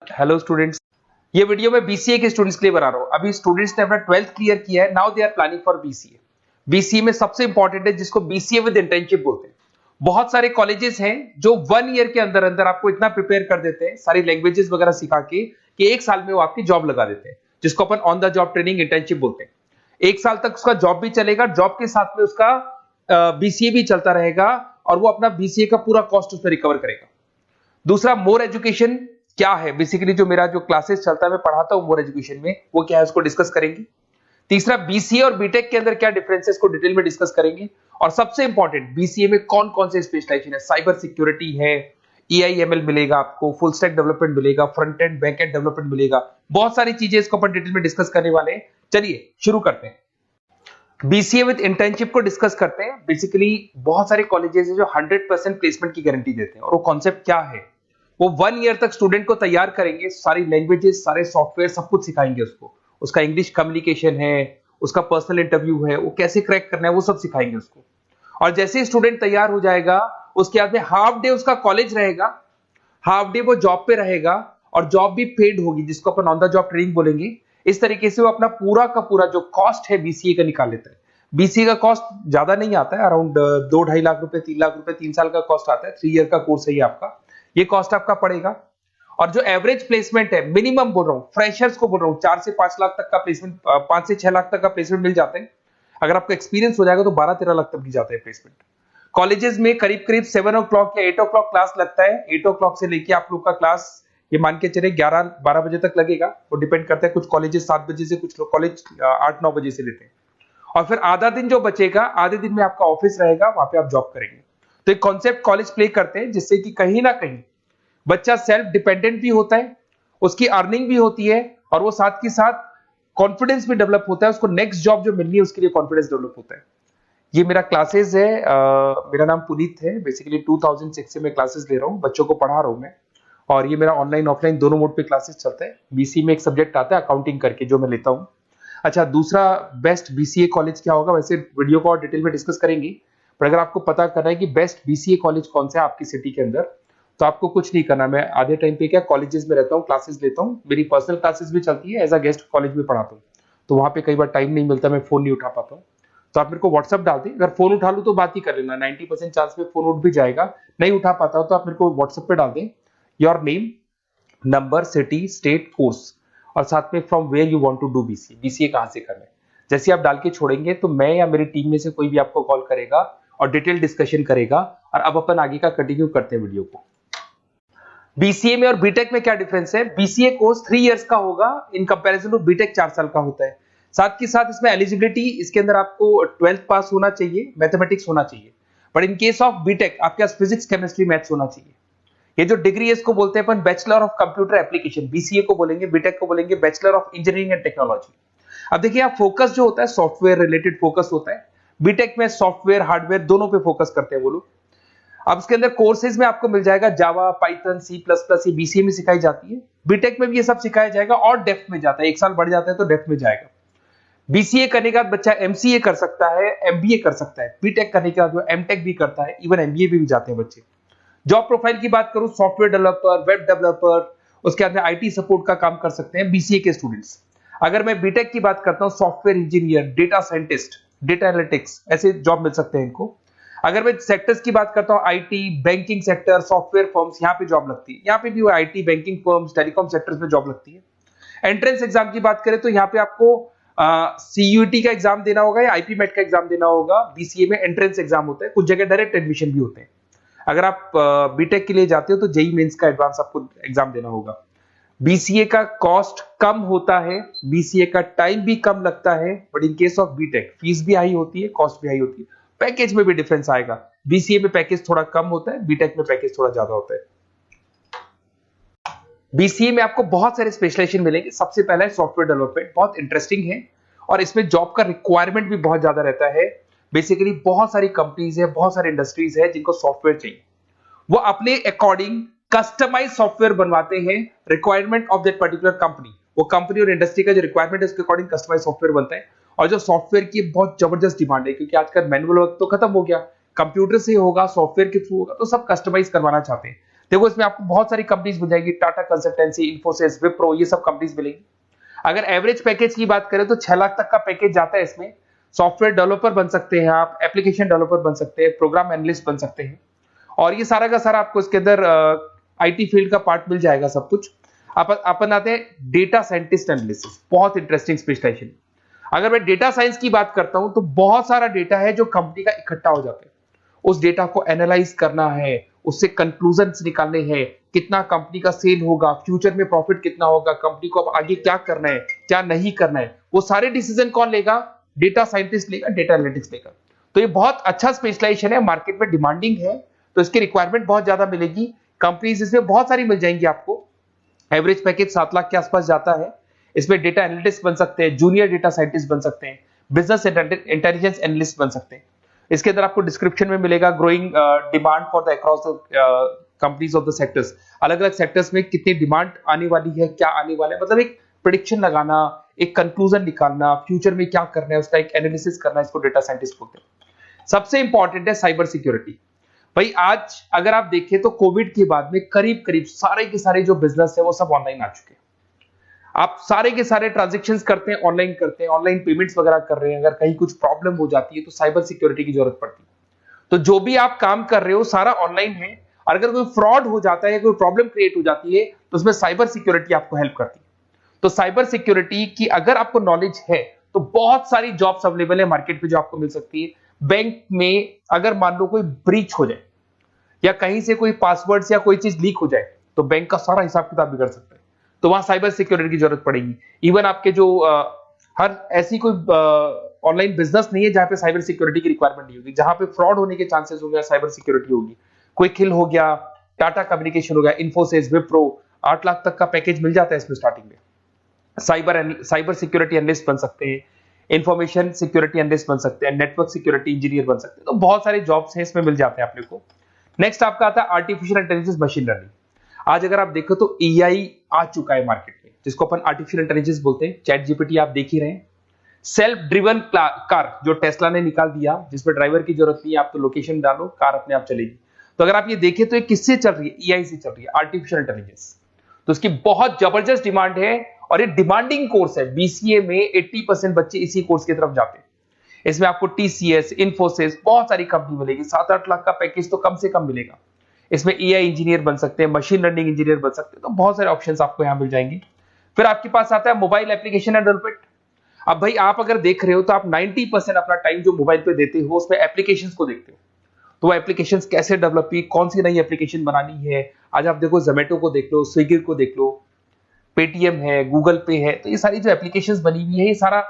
Hello students, ये video मैं BCA के स्टूडेंट्स के लिए बना रहा हूँ। अभी स्टूडेंट्स ने अपना 12th क्लियर किया है, now they are planning for BCA. BCA में सबसे इंपॉर्टेंट है जिसको बीसीए विद इंटर्नशिप बोलते हैं। बहुत सारे कॉलेजेस हैं जो 1 ईयर के अंदर अंदर आपको इतना प्रिपेयर कर देते हैं, सारी लैंग्वेजेस वगैरह सिखा के, कि 1 साल में वो आपकी जॉब लगा देते हैं, जिसको अपन on the job training internship बोलते हैं। 1 साल तक उसका जॉब भी चलेगा, जॉब के साथ में उसका बीसीए भी चलता रहेगा और वो अपना बीसीए का पूरा कॉस्ट उसमें रिकवर करेगा। दूसरा, मोर एजुकेशन क्या है, बेसिकली जो मेरा जो क्लासेस चलता है मैं पढ़ाता हूं मोर एजुकेशन में, वो क्या है उसको डिस्कस करेंगे। तीसरा, बीसीए और बीटेक के अंदर क्या डिफरेंसेस को डिटेल में डिस्कस करेंगे। और सबसे इंपॉर्टेंट, बीसीए में कौन कौन से स्पेशलाइजेशन है, साइबर सिक्योरिटी है, ईआईएमएल मिलेगा आपको, फुल स्टैक डेवलपमेंट मिलेगा, front end back and development मिलेगा, बहुत सारी चीजें इसको अपन डिटेल में डिस्कस करने वाले हैं। चलिए शुरू करते हैं। बीसीए विद इंटर्नशिप को डिस्कस करते हैं। बेसिकली बहुत सारे कॉलेजेस हैं जो 100% प्लेसमेंट की गारंटी देते हैं, और वो कॉन्सेप्ट क्या है, वो 1 ईयर तक स्टूडेंट को तैयार करेंगे, सारी लैंग्वेजेस, सारे सॉफ्टवेयर, सब कुछ सिखाएंगे उसको। उसका इंग्लिश कम्युनिकेशन है, उसका पर्सनल इंटरव्यू है, वो कैसे क्रैक करना है, वो सब सिखाएंगे उसको। और जैसे ही स्टूडेंट तैयार हो जाएगा, उसके बाद में हाफ डे उसका कॉलेज रहेगा, हाफ डे वो जॉब पे रहेगा, और जॉब भी पेड होगी, जिसको अपन ऑन द जॉब ट्रेनिंग बोलेंगे। इस तरीके से वो अपना पूरा का पूरा जो कॉस्ट है बीसीए का निकाल लेता है। बीसीए का कॉस्ट ज्यादा नहीं आता है, अराउंड 2-2.5 लाख रुपए, 3 लाख रुपए 3 साल का कॉस्ट आता है। 3 ईयर का कोर्स है ये आपका, ये कॉस्ट आपका पड़ेगा। और जो एवरेज प्लेसमेंट है, मिनिमम बोल रहा हूँ, फ्रेशर्स को बोल रहा हूँ, 4 से 5 लाख तक का प्लेसमेंट, 5 से 6 लाख तक का प्लेसमेंट मिल जाता है। अगर आपका एक्सपीरियंस हो जाएगा तो 12-13 लाख तक भी जाता है प्लेसमेंट। कॉलेजेस में करीब करीब 7 o'clock या 8 o'clock क्लास लगता है। 8 o'clock से लेके आप लोग का क्लास, ये मान के चले 11-12 बजे तक लगेगा। वो डिपेंड करता है, कुछ कॉलेजेस 7 बजे से, कुछ लोग कॉलेज 8-9 बजे से लेते हैं। और फिर आधा दिन जो बचेगा, आधे दिन में आपका ऑफिस रहेगा, वहां पे आप जॉब करेंगे। तो एक कॉन्सेप्ट कॉलेज प्ले करते हैं, जिससे कि कहीं ना कहीं बच्चा सेल्फ डिपेंडेंट भी होता है, उसकी अर्निंग भी होती है, और वो साथ के साथ कॉन्फिडेंस भी डेवलप होता है। उसको नेक्स्ट जॉब जो मिलनी है उसके लिए कॉन्फिडेंस डेवलप होता है। ये मेरा क्लासेस है, मेरा नाम पुनीत है। बेसिकली 2006 से मैं क्लासेस ले रहा हूँ, बच्चों को पढ़ा रहा हूँ मैं। और ये मेरा ऑनलाइन ऑफलाइन दोनों मोड पे क्लासेस चलता है। बीसी में एक सब्जेक्ट आता है अकाउंटिंग करके, जो मैं लेता हूँ। अच्छा, दूसरा, बेस्ट बीसीए कॉलेज क्या होगा, वैसे वीडियो को और डिटेल में डिस्कस करेंगे। पर अगर आपको पता करना है कि बेस्ट बीसीए कॉलेज कौन सा है आपकी सिटी के अंदर, तो आपको कुछ नहीं करना। मैं आधे टाइम पे क्या कॉलेजेस में रहता हूँ, क्लासेस लेता हूँ, मेरी पर्सनल क्लासेस भी चलती है, एज अ गेस्ट कॉलेज में पढ़ाता हूँ। तो वहां पे कई बार टाइम नहीं मिलता, मैं फोन नहीं उठा पाता हूँ। तो आप मेरे को व्हाट्सअप डाल दें, अगर फोन उठा लूँ तो बात ही कर लेना, 90% चांस में फोन उठ भी जाएगा। नहीं उठा पाता हूँ तो आप मेरे को व्हाट्सएप पे डाल दें, your name, number, city, state, course, और साथ में from where you want to do BCA, BCA कहां से करना है। जैसे आप डाल के छोड़ेंगे तो मैं या मेरी टीम में से कोई भी आपको कॉल करेगा और डिटेल डिस्कशन करेगा। और अब अपन आगे का कंटिन्यू करते हैं वीडियो को। बीसीए में और बीटेक में क्या डिफरेंस है? बीसीए कोर्स 3 इयर्स का होगा, इन कंपैरिजन टू बीटेक 4 साल का होता है। साथ के साथ इसमें एलिजिबिलिटी, इसके अंदर आपको 12th पास होना चाहिए, मैथमेटिक्स होना चाहिए। But in case of BTech आपके पास फिजिक्स, केमिस्ट्री, मैथ्स होना चाहिए। ये जो डिग्री है इसको बोलते हैं अपन bachelor of computer application. BCA को बोलेंगे, बीटेक को बोलेंगे bachelor of engineering and technology. अब देखिए, आप फोकस जो होता है सॉफ्टवेयर रिलेटेड फोकस होता है। बीटेक में सॉफ्टवेयर, हार्डवेयर दोनों पे फोकस करते हैं वो लोग। अब इसके अंदर कोर्सेज में आपको मिल जाएगा जावा, पाइथन, सी प्लस प्लस, ये बीसीए में सिखाई जाती है। बीटेक में भी ये सब सिखाया जाएगा, और डेप्थ में जाता है, 1 साल बढ़ जाता है तो डेप्थ में जाएगा। बीसीए करने के बाद बच्चा एमसीए कर सकता है, एमबीए कर सकता है। बीटेक करने के बाद वो एमटेक भी करता है, इवन एमबीए भी जाते हैं बच्चे। जॉब प्रोफाइल की बात करूं, सॉफ्टवेयर डेवलपर, वेब डेवलपर, उसके बाद में आईटी सपोर्ट का काम कर सकते हैं बीसीए के स्टूडेंट्स। अगर मैं बीटेक की बात करता हूं, software engineer, data scientist, data analytics, ऐसे जॉब मिल सकते हैं इनको। अगर मैं सेक्टर्स की बात करता हूं, IT, banking sector, software firms, यहाँ पे जॉब लगती है। यहाँ पे भी वो IT, banking firms, telecom sectors में जॉब लगती है। एंट्रेंस एग्जाम की बात करें तो यहाँ पे आपको सीयूटी का एग्जाम देना होगा या आईपी मेट का एग्जाम देना होगा। बीसीए में एंट्रेंस एग्जाम होता है, कुछ जगह डायरेक्ट एडमिशन भी होते हैं। अगर आप बीटेक के लिए जाते हो तो जेई मेंस का एडवांस आपको एग्जाम देना होगा। बीसीए का कॉस्ट कम होता है, बीसीए का टाइम भी कम लगता है। But in case of BTech fees भी हाई होती है, कॉस्ट भी हाई होती है, पैकेज में भी डिफरेंस आएगा। बीसीए में पैकेज थोड़ा कम होता है, बीटेक में पैकेज थोड़ा ज्यादा होता है। बीसीए में आपको बहुत सारे स्पेशलाइजेशन मिलेंगे। सबसे पहला है सॉफ्टवेयर डेवलपमेंट, बहुत इंटरेस्टिंग है, और इसमें जॉब का रिक्वायरमेंट भी बहुत ज्यादा रहता है। बेसिकली बहुत सारी कंपनीज है, बहुत सारी इंडस्ट्रीज है जिनको सॉफ्टवेयर चाहिए। वो अपने अकॉर्डिंग कस्टमाइज सॉफ्टवेयर बनवाते हैं, requirement of that particular company. वो कंपनी और इंडस्ट्री का जो रिक्वायरमेंट है उसके अकॉर्डिंग कस्टमाइज सॉफ्टवेयर बनता है। और जो सॉफ्टवेयर की बहुत जबरदस्त डिमांड है, क्योंकि आजकल मैनुअल वर्क तो खत्म हो गया, कंप्यूटर से होगा, सॉफ्टवेयर के थ्रू होगा, तो सब कस्टमाइज करवाना चाहते हैं। देखो इसमें आपको बहुत सारी कंपनीज मिल जाएगी, टाटा कंसल्टेंसी, इन्फोसिस, विप्रो, ये सब कंपनीज मिलेंगी। अगर एवरेज पैकेज की बात करें तो 6 लाख तक का पैकेज जाता है इसमें। सॉफ्टवेयर डेवलपर बन सकते हैं आप, एप्लीकेशन डेवलपर बन सकते हैं, प्रोग्राम एनालिस्ट बन सकते हैं, और ये सारा का सारा आपको इसके अंदर आईटी फील्ड का पार्ट मिल जाएगा सब कुछ। अपन आते हैं डेटा साइंटिस्ट एनालिसिस, बहुत इंटरेस्टिंग स्पेशलाइजेशन। अगर मैं डेटा साइंस की बात करता हूं तो बहुत सारा डेटा है जो कंपनी का इकट्ठा हो जाता है, उस डेटा को एनालाइज करना है, उससे कंक्लूजन्स निकालने हैं, कितना कंपनी का सेल होगा, फ्यूचर में प्रॉफिट कितना होगा, कंपनी को अब आगे क्या करना है, क्या नहीं करना है, वो सारे डिसीजन कौन लेगा? डेटा साइंटिस्ट लेगा, डेटा एनालिटिक्स लेगा। तो ये बहुत अच्छा स्पेशलाइजेशन है, मार्केट में डिमांडिंग है, तो इसकी रिक्वायरमेंट बहुत ज्यादा मिलेगी। कंपनीज इसमें बहुत सारी मिल जाएंगी आपको। एवरेज पैकेज 7 लाख के आसपास जाता है। इसमें डेटा एनालिटिक्स बन सकते हैं, जूनियर डेटा साइंटिस्ट बन सकते हैं, बिजनेस इंटेलिजेंस एनालिस्ट बन सकते हैं। इसके अंदर आपको डिस्क्रिप्शन में मिलेगा growing demand for the across the companies of the sectors. अलग अलग सेक्टर्स में कितनी डिमांड आने वाली है, क्या आने वाला है, मतलब एक प्रेडिक्शन लगाना, एक कंक्लूजन निकालना, फ्यूचर में क्या करना है उसका एक एनालिसिस करना, इसको डेटा साइंटिस्ट बोलते हैं। सबसे इंपॉर्टेंट है साइबर सिक्योरिटी। भाई आज अगर आप देखें तो कोविड के बाद में करीब करीब सारे के सारे जो बिजनेस है वो सब ऑनलाइन आ चुके हैं। आप सारे के सारे ट्रांजैक्शंस करते हैं, ऑनलाइन करते हैं, ऑनलाइन पेमेंट्स वगैरह कर रहे हैं। अगर कहीं कुछ प्रॉब्लम हो जाती है तो साइबर सिक्योरिटी की जरूरत पड़ती है। तो जो भी आप काम कर रहे हो सारा ऑनलाइन है, और अगर कोई फ्रॉड हो जाता है, कोई प्रॉब्लम क्रिएट हो जाती है तो उसमें साइबर सिक्योरिटी आपको हेल्प करती है। तो साइबर सिक्योरिटी की अगर आपको नॉलेज है तो बहुत सारी जॉब्स अवेलेबल है मार्केट में जो आपको मिल सकती है। बैंक में अगर मान लो कोई ब्रीच हो जाए या कहीं से कोई पासवर्ड या कोई चीज लीक हो जाए तो बैंक का सारा हिसाब किताब बिगड़ सकता है, तो वहां साइबर सिक्योरिटी की जरूरत पड़ेगी। इवन आपके जो हर ऐसी कोई ऑनलाइन बिजनेस नहीं है जहां पे साइबर सिक्योरिटी की रिक्वायरमेंट नहीं होगी, जहां पे फ्रॉड होने के चांसेस होंगे, साइबर सिक्योरिटी होगी। क्विक हिल हो गया, टाटा कम्युनिकेशन हो गया, इन्फोसिस, विप्रो, 8 लाख तक का पैकेज मिल जाता है इसमें स्टार्टिंग में। साइबर सिक्योरिटी एनालिस्ट बन सकते हैं, इंफॉर्मेशन सिक्योरिटी एनालिस्ट बन सकते हैं, नेटवर्क सिक्योरिटी इंजीनियर बन सकते हैं। तो बहुत सारे जॉब्स हैं इसमें मिल जाते हैं अपने को। नेक्स्ट आपका आता है आर्टिफिशियल इंटेलिजेंस, मशीन लर्निंग। आज अगर आप देखो तो एआई आ चुका है मार्केट में, जिसको अपन आर्टिफिशियल इंटेलिजेंस बोलते हैं। चैट जीपीटी आप देख ही रहे हैं। सेल्फ ड्रिवन कार जो टेस्ला ने निकाल दिया, जिसमें ड्राइवर की जरूरत नहीं है, आप तो लोकेशन डालो, कार अपने आप चलेगी। तो अगर आप ये देखें तो ये किससे चल रही है? एआई से चल रही है, आर्टिफिशियल इंटेलिजेंस। तो इसकी बहुत जबरदस्त डिमांड है और ये डिमांडिंग कोर्स है। बीसीए में 80% बच्चे इसी कोर्स की तरफ जाते हैं। इसमें आपको टीसीएस, इन्फोसिस, बहुत सारी कंपनी मिलेगी। 7-8 लाख का पैकेज तो कम से कम मिलेगा। इसमें एआई इंजीनियर बन सकते हैं, मशीन लर्निंग इंजीनियर बन सकते हैं। तो बहुत सारे ऑप्शंस आपको यहां मिल जाएंगे। फिर आपके पास आता है मोबाइल एप्लीकेशन डेवलपमेंट। अब भाई आप अगर देख रहे हो तो आप 90% अपना टाइम जो मोबाइल पे देते हो उसमें एप्लीकेशंस को देखते हो। तो वो एप्लीकेशंस कैसे डेवलप की, कौन सी नई एप्लीकेशन बनानी है। आज आप देखो जोमेटो को देख लो, स्विगी को देख लो, पेटीएम है, गूगल पे है। तो ये सारी जो एप्लीकेशंस बनी हुई है, ये सारा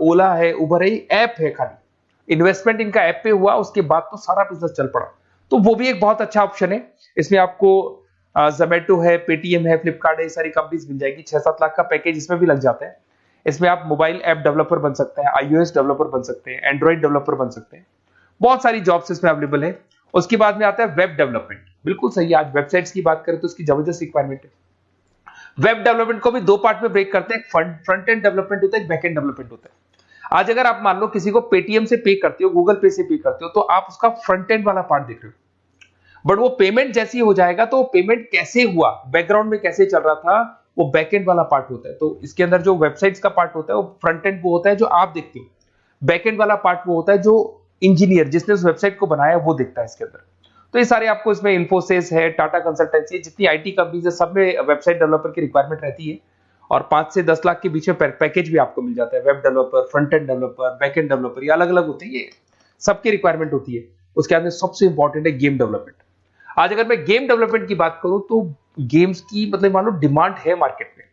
ओला है, उबर है, ऐप है। खाली इन्वेस्टमेंट इनका ऐप पे हुआ, उसके बाद तो सारा बिजनेस चल पड़ा। तो वो भी एक बहुत अच्छा ऑप्शन है। इसमें आपको जोमेटो है, पेटीएम है, फ्लिपकार्ट है, ये सारी कंपनीज मिल जाएगी। 6-7 लाख का पैकेज इसमें भी लग जाता है। इसमें आप मोबाइल ऐप डेवलपर बन सकते हैं, आईओएस डेवलपर बन सकते हैं, एंड्रॉइड डेवलपर बन सकते हैं। बहुत सारी जॉब्स इसमें अवेलेबल है। उसके बाद में आता है वेब डेवलपमेंट। बिल्कुल सही है, आज वेबसाइट्स की बात करें तो उसकी जबरदस्त रिक्वायरमेंट है। वेब डेवलपमेंट को भी दो पार्ट में ब्रेक करते हैं। फ्रंट एंड डेवलपमेंट होता है, बैक एंड डेवलपमेंट होता है। आज अगर आप मान लो किसी को पेटीएम से पे करते हो, गूगल पे से पे करते हो, तो आप उसका फ्रंट एंड वाला पार्ट देख रहे हो। बट वो पेमेंट जैसी हो जाएगा तो पेमेंट कैसे हुआ, बैकग्राउंड में कैसे चल रहा था, वो बैकएंड वाला पार्ट होता है। तो इसके अंदर जो वेबसाइट्स का पार्ट होता है वो फ्रंट एंड वो होता है जो आप देखते हो। बैकएंड वाला पार्ट वो होता है जो इंजीनियर जिसने उस वेबसाइट को बनाया वो देखता है इसके अंदर। तो ये सारे आपको इसमें इन्फोसिस है, टाटा कंसल्टेंसी, जितनी आईटी कंपनीज है, सब में वेबसाइट डेवलपर की रिक्वायरमेंट रहती है। और 5 से 10 लाख के बीच में पैकेज भी आपको मिल जाता है। Web developer, front end developer, back end developer, ये अलग अलग होते हैं, ये सबकी रिक्वायरमेंट होती है। उसके बाद में सबसे इंपॉर्टेंट है गेम डेवलपमेंट। आज अगर मैं गेम डेवलपमेंट की बात करूं तो गेम्स की मतलब मान लो डिमांड है मार्केट में।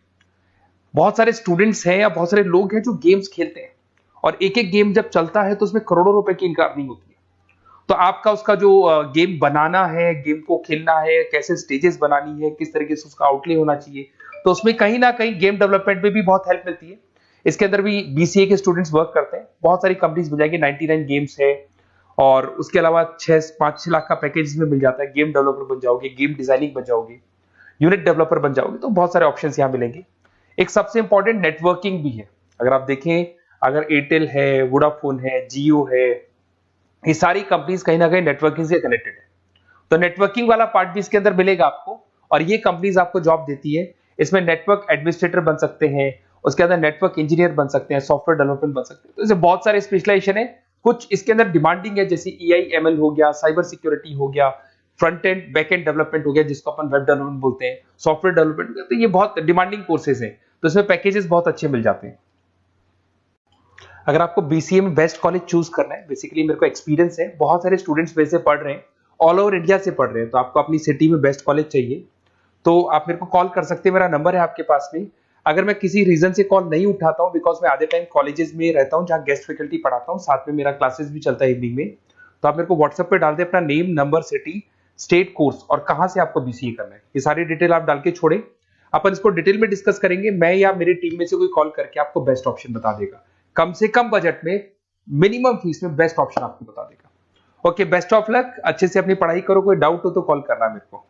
बहुत सारे स्टूडेंट्स हैं या बहुत सारे लोग हैं जो गेम्स खेलते हैं, और एक एक गेम जब चलता है तो उसमें करोड़ों रुपए की इनकम अर्निंग होती है। तो आपका उसका जो गेम बनाना है, गेम को खेलना है, कैसे स्टेजेस बनानी है, किस तरीके से उसका आउटले होना चाहिए, तो उसमें कहीं ना कहीं गेम डेवलपमेंट में भी बहुत हेल्प मिलती है। इसके अंदर भी बीसीए के स्टूडेंट्स वर्क करते हैं। बहुत सारी कंपनीज मिल जाएगी, 99 गेम्स है। और उसके अलावा 5-6 लाख का पैकेज में मिल जाता है। गेम डेवलपर बन जाओगे, गेम डिजाइनिंग बन जाओगे, यूनिट डेवलपर बन जाओगे, तो बहुत सारे ऑप्शंस यहाँ मिलेंगे। एक सबसे इंपॉर्टेंट नेटवर्किंग भी है। अगर आप देखें, अगर एयरटेल है, वोडाफोन है, जियो है, ये सारी कंपनीज कहीं ना कहीं नेटवर्किंग से कनेक्टेड है। तो नेटवर्किंग वाला पार्ट भी इसके अंदर मिलेगा आपको, और ये कंपनीज आपको जॉब देती है। इसमें नेटवर्क एडमिनिस्ट्रेटर बन सकते हैं, उसके अंदर नेटवर्क इंजीनियर बन सकते हैं, सॉफ्टवेयर डेवलपमेंट बन सकते हैं। तो इसे बहुत सारे स्पेशलाइजेशन है। कुछ इसके अंदर डिमांडिंग है, जैसे EI/ML हो गया, साइबर सिक्योरिटी हो गया, front end back and development हो गया जिसको अपन वेब डेवलपमेंट बोलते हैं, सॉफ्टवेयर डेवलपमेंट। तो ये बहुत डिमांडिंग कोर्सेज हैं, तो इसमें पैकेजेस बहुत अच्छे मिल जाते हैं। अगर आपको BCA में बेस्ट कॉलेज चूज करना है, बेसिकली मेरे को एक्सपीरियंस है, बहुत सारे स्टूडेंट्स वैसे पढ़ रहे हैं, ऑल ओवर इंडिया से पढ़ रहे हैं, तो आपको अपनी सिटी में बेस्ट कॉलेज चाहिए तो आप मेरे को कॉल कर सकते हैं। मेरा नंबर है आपके पास में। अगर मैं किसी रीजन से कॉल नहीं उठाता हूं, बिकॉज मैं आधे टाइम कॉलेजेस में रहता हूं जहां गेस्ट फैकल्टी पढ़ाता हूं, साथ में मेरा क्लासेस भी चलता है इवनिंग में, तो आप मेरे को व्हाट्सएप पे डाल दें अपना name, number, city, state, course और कहां से आपको BCA करना है, ये सारी डिटेल आप डाल के छोड़े। अपन इसको डिटेल में डिस्कस करेंगे, मैं या मेरी टीम में से कोई कॉल करके आपको बेस्ट ऑप्शन बता देगा, कम से कम बजट में, मिनिमम फीस में बेस्ट ऑप्शन आपको बता देगा। ओके, बेस्ट ऑफ लक, अच्छे से अपनी पढ़ाई करो, कोई डाउट हो तो कॉल करना मेरे को।